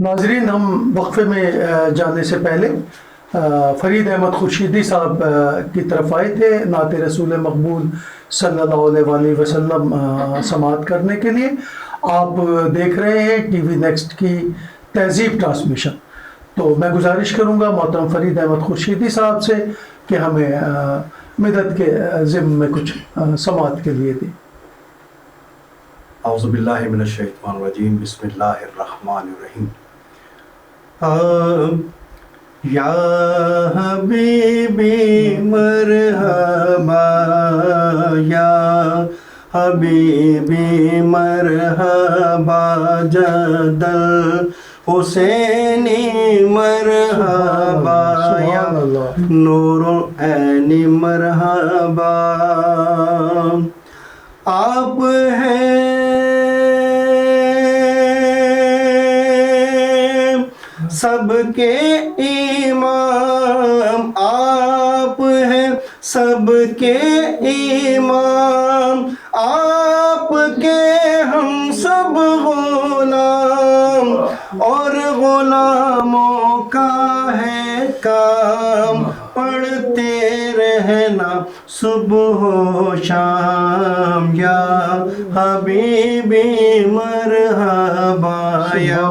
ناظرین، ہم وقفے میں جانے سے پہلے فرید احمد خورشیدی صاحب کی طرف آئے تھے نعت رسول مقبول صلی اللہ علیہ وآلہ وسلم سماعت کرنے کے لیے۔ آپ دیکھ رہے ہیں ٹی وی نیکسٹ کی تہذیب ٹرانسمیشن۔ تو میں گزارش کروں گا محترم فرید احمد خورشیدی صاحب سے کہ ہمیں مدد کے ضمن میں کچھ سماعت کے لیے دیں۔ اعوذ باللہ من الشیطان الرجیم، بسم اللہ الرحمن الرحیم۔ یا حبیبی مرحبا، یا حبیبی مرحبا، جدل حسینی مرحبا، یا نور العین مرحبا۔ آپ ہیں سب کے امام، آپ ہیں سب کے امام، آپ کے ہم سب غلام، اور غلاموں کا ہے کام پڑھتے رہنا صبح و شام۔ یا حبیبی مرحبا، یا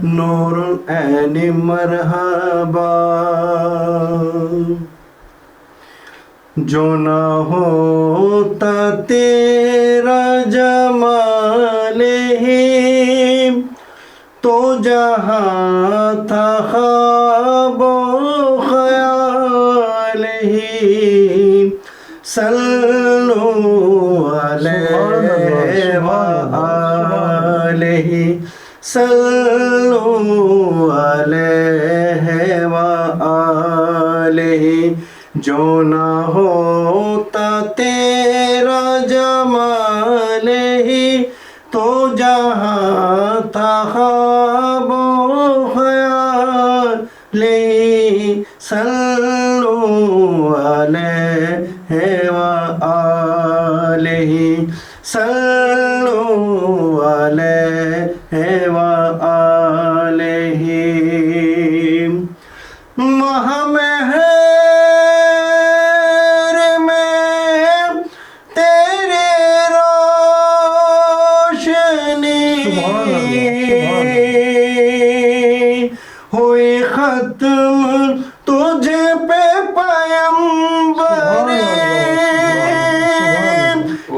نور العین مرحبا۔ جو نہ ہوتا تیرا جمال ہی تو جہاں تھا خواب و خیال ہی۔ صلو علیہ وآلہ، صلو علیہ وآلہ۔ جو نہ ہوتا تیرا جمال ہی تو جہاں تھا خواب و خیال ہی۔ صلو علیہ وآلہ، صلو علیہ وآلہ۔ ہوئی ختم تجھ پہ پیمبر،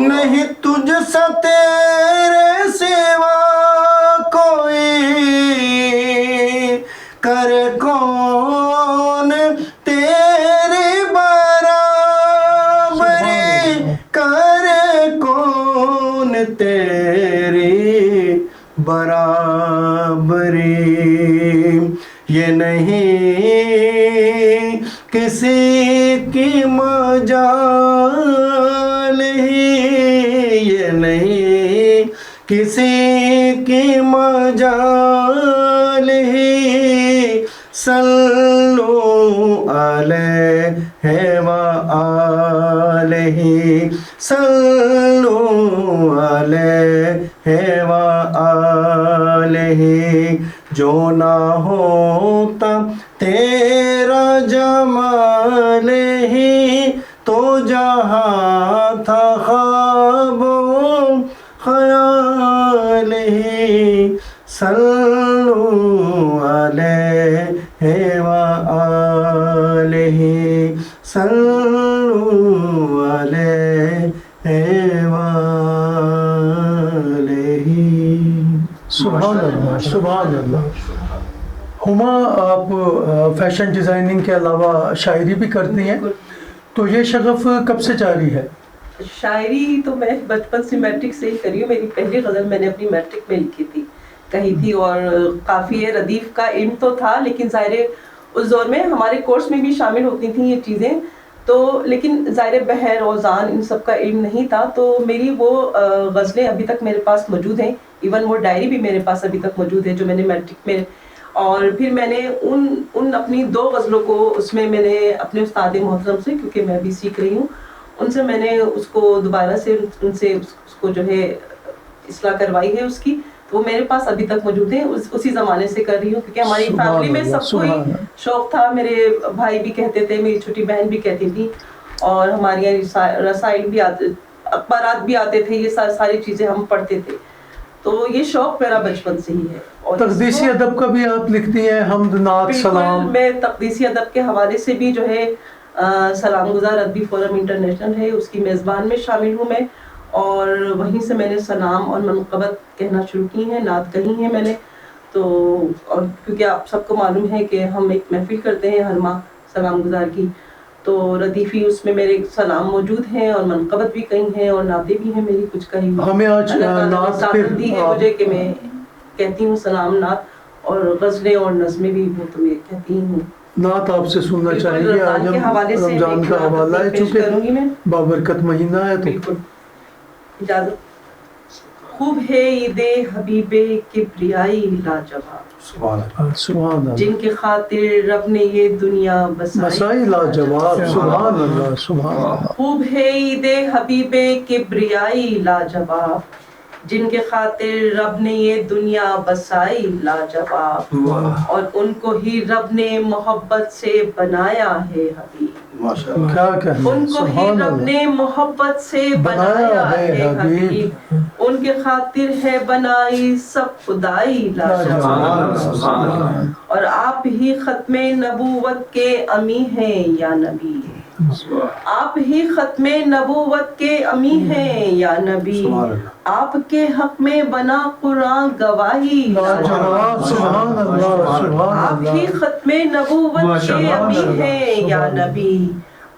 نہیں تجھ سا تیرے سوا کوئی، کر کون تیری برابری، کر کون تیری برابری۔ یہ نہیں کسی کی مجال ہی، یہ نہیں کسی کی مجال ہی۔ صلو علیہ وآلہ، صلو علیہ وآلہ۔ جو نہ ہوتا تیرا جمال ہی تو جہاں تھا خواب و خیال ہی۔ صلو علیہ وآلہ، صلو علیہ وآلہ۔ سبحان اللہ، سبحان اللہ۔ ہما، آپ فیشن ڈیزائننگ کے علاوہ شاعری بھی کرتی ہیں، تو یہ شغف کب سے جاری ہے؟ شاعری تو میں بچپن سے میٹرک سے ہی کری ہوں۔ میری پہلی غزل میں نے اپنی میٹرک میں لکھی تھی، کہی تھی، اور قافیہ ردیف کا علم تو تھا، لیکن ظاہر اس دور میں ہمارے کورس میں بھی شامل ہوتی تھیں یہ چیزیں، تو لیکن ظاہر بحر اوزان ان سب کا علم نہیں تھا۔ تو میری وہ غزلیں ابھی تک میرے پاس موجود ہیں، ایون وہ ڈائری بھی میرے پاس ابھی تک موجود ہے جو میں نے میٹرک میں، اور پھر میں نے ان اپنی 2 غزلوں کو اس میں نے اپنے استاد محترم سے، کیونکہ میں بھی سیکھ رہی ہوں، ان سے میں نے اس کو دوبارہ سے ان سے اس کو جو ہے اصلاح کروائی ہے اس کی، تو وہ میرے پاس ابھی تک موجود ہیں، اسی زمانے سے کر رہی ہوں، کیونکہ ہماری فیملی میں سب کو ہی شوق تھا. میرے بھائی بھی کہتے تھے، میری چھوٹی بہن بھی کہتی تھی، اور ہمارے یہاں رسائل بھی آتے، اخبارات بھی آتے تھے، یہ ساری چیزیں ہم پڑھتے تھے. تو یہ شوق میرا بچپن سے ہی ہے. اور تقدیسی ادب کا بھی آپ لکھتی ہیں، حمد نعت سلام؟ میں تقدیسی ادب کے حوالے سے بھی جو ہے سلام گزار ادبی فورم انٹرنیشنل ہے، اس کی میزبان میں شامل ہوں میں، اور وہیں سے میں نے سلام اور منقبت کہنا شروع کی ہیں، نعت کہی ہیں میں نے. تو اور کیونکہ آپ سب کو معلوم ہے کہ ہم ایک محفل کرتے ہیں ہر ماہ سلام گزار کی، تو ردیفی اس میں میرے سلام موجود ہیں، اور منقبت بھی کئی ہیں، اور نعتیں بھی ہیں میری کچھ کہی ہوئی. ہمیں آج نعت دی ہے مجھے کہ میں کہتی ہوں سلام نعت، اور غزلیں اور نظمیں بھی وہ تو میں کہتی ہوں. نعت آپ سے سننا چاہیں گے. آج ہم رمضان کا حوالہ ہے، چونکہ بابرکت مہینہ ہے، تو بالکل اجازت. خوب ہے عید حبیب کبریائی لاجواب، سبحان اللہ، جن کی خاطر رب نے یہ دنیا بسائی لاجواب. سبحان اللہ، سبحان اللہ. خوب ہے عید حبیب کبریائی لاجواب، جن کے خاطر رب نے یہ دنیا بسائی لاجواب، اور ان کو ہی رب نے محبت سے بنایا ہے حبیب. کیا کہنا، ان کو ہی رب نے محبت سے بنایا ہے حبیب، ان کے خاطر ہے بنائی سب خدائی لاجواب. اور آپ ہی ختم نبوت کے امی ہیں یا نبی، آپ ہی ختم نبوت کے امی ہیں یا نبی، آپ کے حق میں بنا قرآن گواہی لاجواب. سبحان اللہ، سبحان آپ اللہ. ہی ختم نبوت کے امی ہیں یا نبی،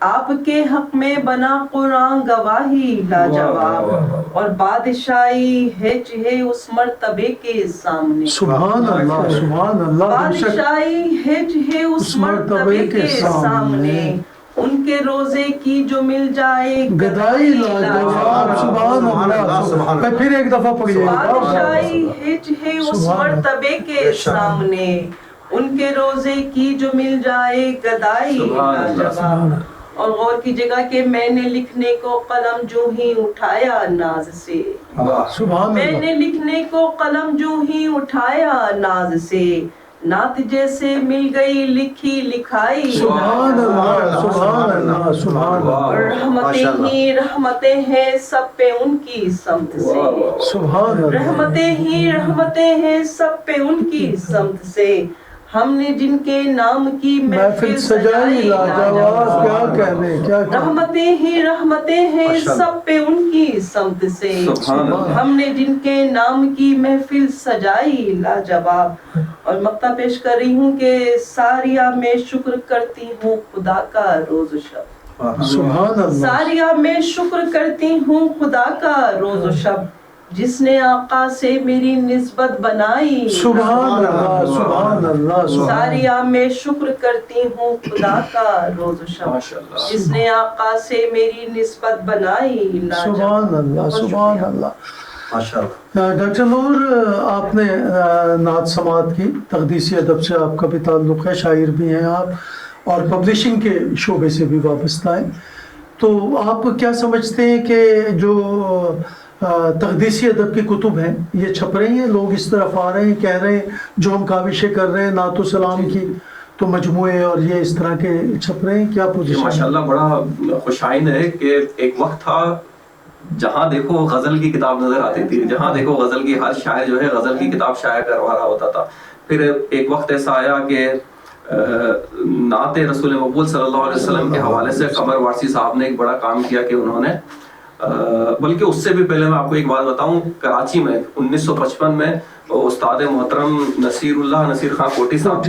آپ کے حق میں بنا قرآن گواہی لاجواب. اور بادشاہی ہے اس مرتبے کے سامنے، سبحان اللہ، سبحان اللہ. بادشاہی ہے اس مرتبے کے سامنے، ان کے روزے کی جو مل جائے گدائی لاجواب. سبحان اللہ. میں پھر ایک دفعہ پڑھیے. بادشاہی ہے اس مرتبے کے سامنے، ان کے روزے کی جو مل جائے گدائی لاجواب. اور غور کیجیے گا کہ میں نے لکھنے کو قلم جو ہی اٹھایا ناز سے، میں نے لکھنے کو قلم جو ہی اٹھایا ناز سے، نعت جیسے مل گئی لکھی لکھائی. سبحان اللہ، سبحان اللہ، سبحان اللہ. اور رحمتیں ہی رحمتیں ہیں سب پہ ان کی سمت سے، سبحان اللہ. رحمتیں ہی رحمتیں ہیں سب پہ ان کی سمت سے، ہم نے جن کے نام کی محفل سجائی لاجواب. کیا کہنے، کیا کہنے. رحمتیں ہی رحمتیں ہیں سب پہ ان کی سمت سے، ہم نے جن کے نام کی محفل سجائی لاجواب. اور مقطع پیش کر رہی ہوں کہ ساریہ میں شکر کرتی ہوں خدا کا روز و شب، سبحان اللہ. ساریہ میں شکر کرتی ہوں خدا کا روز و شب، جس نے آقا سے میری نسبت بنائی. سبحان اللہ، سبحان اللہ. ساریہ میں شکر کرتی ہوں خدا کا روز و شب، جس نے آقا سے میری نسبت بنائی. سبحان اللہ، سبحان اللہ. ڈاکٹر نور، آپ نے نعت سماعت کی، تقدیسی ادب سے آپ کا بھی تعلق ہے، شاعر بھی ہیں آپ، اور پبلشنگ کے شعبے سے بھی وابستہ ہیں. تو آپ کیا سمجھتے ہیں کہ جو تقدیسی ادب کی کتب ہیں یہ چھپ رہی ہیں، لوگ اس طرف آ رہے ہیں، کہہ رہے ہیں جو ہم کاوشیں کر رہے ہیں نعت و سلام کی تو مجموعے اور یہ اس طرح کے چھپ رہے ہیں، کیا پوزیشن؟ ماشاءاللہ بڑا خوشائن ہے کہ ایک وقت تھا جہاں دیکھو غزل کی کتاب نظر آتی تھی، جہاں دیکھو غزل کی، ہر شاعر جو ہے غزل کی کتاب شائع کروا رہا ہوتا تھا. پھر ایک وقت ایسا آیا کہ نعت رسول مقبول صلی اللہ علیہ وسلم کے حوالے سے قمر وارسی صاحب نے ایک بڑا کام کیا کہ انہوں نے، بلکہ اس سے بھی پہلے میں آپ کو ایک بات بتاؤں، کراچی میں 1955 میں استاد محترم نصیر خان کوٹی صاحب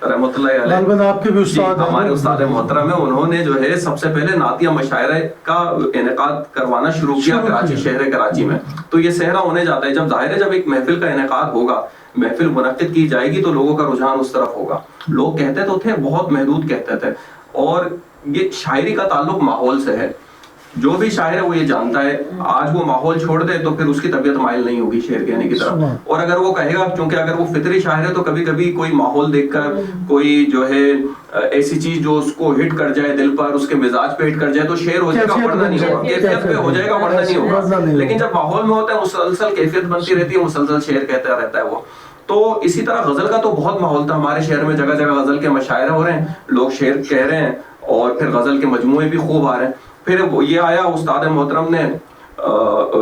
رحمۃ اللہ علیہ، آپ کے بھی استاد، ہمارے استاد محترم ہیں، انہوں نے جو ہے سب سے پہلے نعتیہ مشاعرے کا انعقاد کروانا شروع کیا کراچی، شہر کراچی میں. تو یہ صحرا ہونے جاتا ہے، جب ظاہر ہے جب ایک محفل کا انعقاد ہوگا، محفل منعقد کی جائے گی تو لوگوں کا رجحان اس طرف ہوگا. لوگ کہتے تو تھے، بہت محدود کہتے تھے، اور یہ شاعری کا تعلق ماحول سے ہے جو بھی شاعر ہے وہ یہ جانتا ہے آج وہ ماحول چھوڑ دے تو پھر اس کی طبیعت مائل نہیں ہوگی شعر کہنے کی طرف. اور اگر وہ کہے گا, چونکہ اگر وہ فطری شاعر ہے تو کبھی کبھی کوئی ماحول دیکھ کر کوئی جو ہے ایسی چیز جو اس کو ہٹ کر جائے دل پر, اس کے مزاج پہ ہٹ کر جائے تو شعر ہو جائے گا, پڑھنا نہیں ہوگا, کیفیت پہ ہو جائے گا, پڑھنا نہیں ہوگا. لیکن جب ماحول میں ہوتا ہے مسلسل کیفیت بنتی رہتی ہے, مسلسل شعر کہتا رہتا ہے وہ. تو اسی طرح غزل کا تو بہت ماحول تھا ہمارے شہر میں, جگہ جگہ غزل کے مشاعرے ہو رہے ہیں, لوگ شعر کہہ رہے ہیں اور پھر غزل کے مجموعے بھی خوب آ رہے ہیں. پھر یہ آیا استاد محترم نے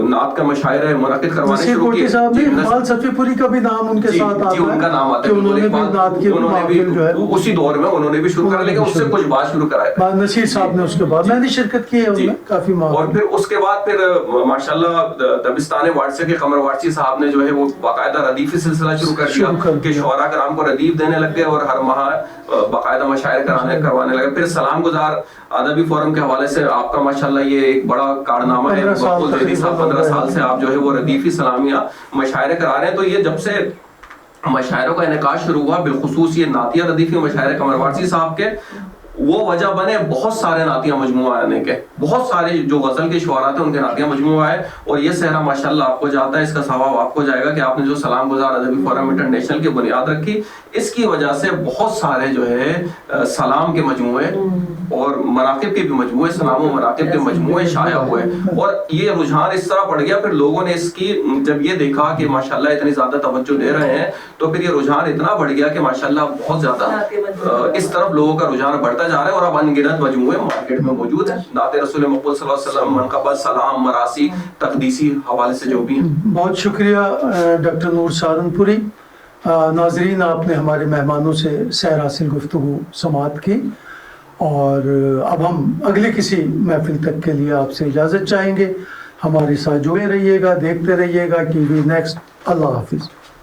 نعت کا مشاعرہ منعقد کروانے شروع کیے. اقبال صفی پوری کا بھی نام ان کے ساتھ آتا ہے, ان کا نام آتا ہے, انہوں نے بھی نعت کی محفل جو ہے اسی دور میں انہوں نے بھی شروع کرا, لیکن اس سے کچھ بات شروع کرایا نصیر صاحب نے اس کے بعد میں نے شرکت کی ہے ان میں کافی محفل. اور پھر اس کے بعد پھر ماشاءاللہ دبستان وارثہ کے قمر وارثی صاحب نے جو ہے وہ باقاعدہ ردیفی سلسلہ شروع کر دیا کہ شعراء کرام کو ردیف دینے لگ گئے اور ہر ماہ باقاعدہ مشاعرے کروانے لگے. پھر سلام گزار ادبی فورم کے حوالے سے آپ کا ماشاءاللہ یہ ایک بڑا کارنامہ ہے. مقبول زیدی صاحب 15 سال سے آپ جو ہے وہ ردیفی سلامیہ مشاعرے کرا رہے ہیں. تو یہ جب سے مشاعروں کا انعقاد شروع ہوا, بالخصوص یہ نعتیہ ردیفی مشاعرے قمر وارثی صاحب کے, وہ وجہ بنے بہت سارے نعتیہ مجموعہ آنے کے. بہت سارے جو غزل کے شعراء تھے ان کے نعتیہ مجموعہ آئے, اور یہ صحرا ماشاءاللہ آپ کو جاتا ہے, اس کا ثواب آپ کو جائے گا کہ آپ نے جو سلام گزار ادبی فورم انٹرنیشنل کی بنیاد رکھی, اس کی وجہ سے بہت سارے جو ہے سلام کے مجموعے اور مناقب کے بھی مجموعے, سلام و مناقب کے مجموعے شائع ہوئے. اور یہ رجحان اس طرح بڑھ گیا, پھر لوگوں نے اس کی جب یہ دیکھا کہ ماشاءاللہ اتنی زیادہ توجہ دے رہے ہیں, تو پھر یہ رجحان اتنا بڑھ گیا کہ ماشاءاللہ بہت زیادہ اس طرف لوگوں کا رجحان بڑھتا جا رہا ہے. اور اب انگنت مجموعے مارکیٹ میں موجود ہیں, نعت رسول مقبول صلی اللہ علیہ وسلم, منقبت, سلام, مراسی, تقدیسی حوالے سے جو بھی ہیں. بہت شکریہ ڈاکٹر نور سہارنپوری. ناظرین, آپ نے ہمارے مہمانوں سے سیر حاصل گفتگو سماعت کی, اور اب ہم اگلے کسی محفل تک کے لیے آپ سے اجازت چاہیں گے. ہمارے ساتھ جڑے رہیے گا, دیکھتے رہیے گا ٹی وی نیکسٹ. اللہ حافظ.